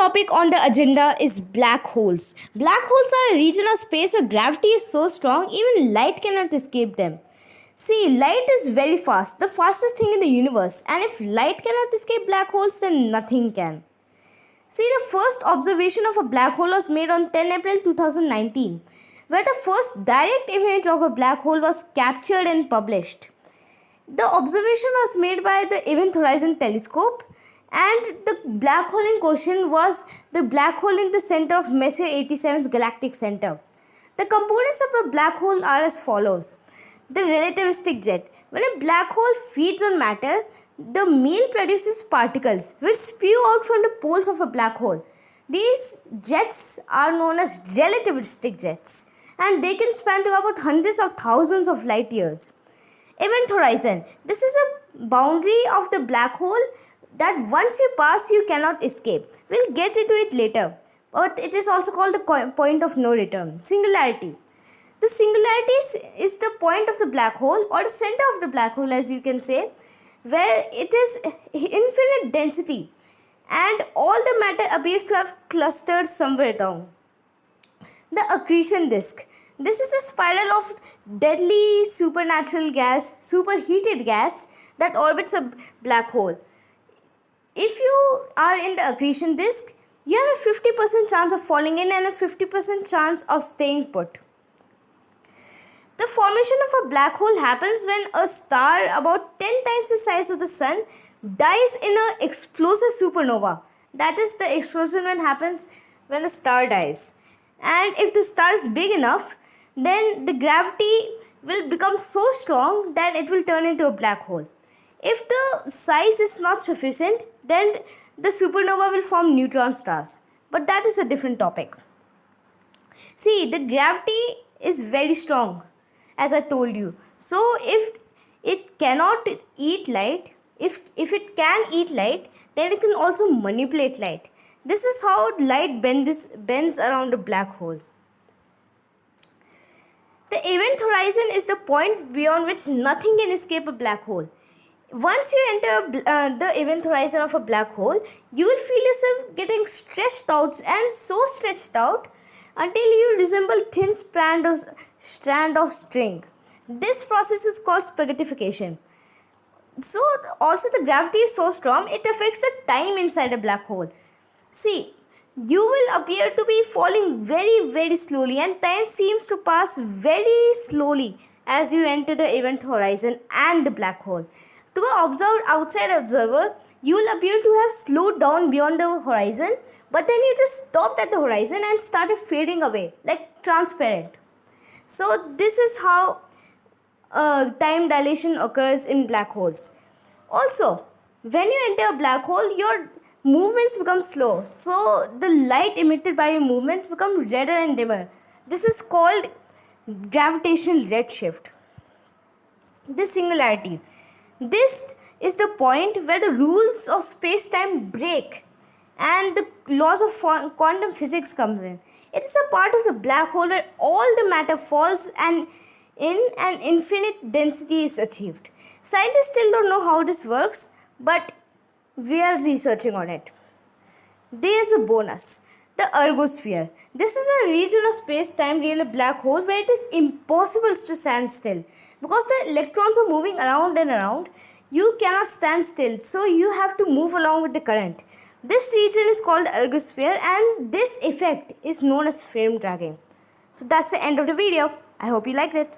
topic on the agenda is black holes. Black holes are a region of space where gravity is so strong even light cannot escape them. See, light is very fast, the fastest thing in the universe, and if light cannot escape black holes, then nothing can. See, the first observation of a black hole was made on 10 April 2019, where the first direct image of a black hole was captured and published. The observation was made by the Event Horizon Telescope, and the black hole in question was the black hole in the center of Messier 87's galactic center. The components of a black hole are as follows. The relativistic jet. When a black hole feeds on matter, the meal produces particles which spew out from the poles of a black hole. These jets are known as relativistic jets, and they can span to about hundreds of thousands of light years. Event horizon. This is a boundary of the black hole that once you pass you cannot escape. We'll get into it later, but it is also called the point of no return. Singularity. The singularity is the point of the black hole, or the center of the black hole, as you can say, where it is infinite density and all the matter appears to have clustered somewhere down. The accretion disk. This is a spiral of deadly superheated gas that orbits a black hole. If you are in the accretion disk, you have a 50% chance of falling in and a 50% chance of staying put. The formation of a black hole happens when a star about 10 times the size of the sun dies in an explosive supernova. That is the explosion that happens when a star dies. And if the star is big enough, then the gravity will become so strong that it will turn into a black hole. If the size is not sufficient, then the supernova will form neutron stars. But that is a different topic. See, the gravity is very strong, as I told you. So if it cannot eat light, if it can eat light, then it can also manipulate light. This is how light bends around a black hole. The event horizon is the point beyond which nothing can escape a black hole. Once you enter the event horizon of a black hole, you will feel yourself getting stretched out, and so stretched out until you resemble thin strand of string. This process is called spaghettification. So also the gravity is so strong, it affects the time inside a black hole. See, you will appear to be falling very, very slowly, and time seems to pass very slowly as you enter the event horizon and the black hole. To an outside observer, you will appear to have slowed down beyond the horizon, but then you just stopped at the horizon and started fading away, like transparent. So this is how time dilation occurs in black holes. Also, when you enter a black hole, your movements become slow. So the light emitted by your movements become redder and dimmer. This is called gravitational redshift. The singularity. This is the point where the rules of space-time break and the laws of quantum physics comes in. It is a part of the black hole where all the matter falls and in an infinite density is achieved. Scientists still don't know how this works, but we are researching on it. There is a bonus. The ergosphere. This is a region of space-time near a black hole where it is impossible to stand still. Because the electrons are moving around and around, you cannot stand still. So you have to move along with the current. This region is called the ergosphere, and this effect is known as frame dragging. So that's the end of the video. I hope you liked it.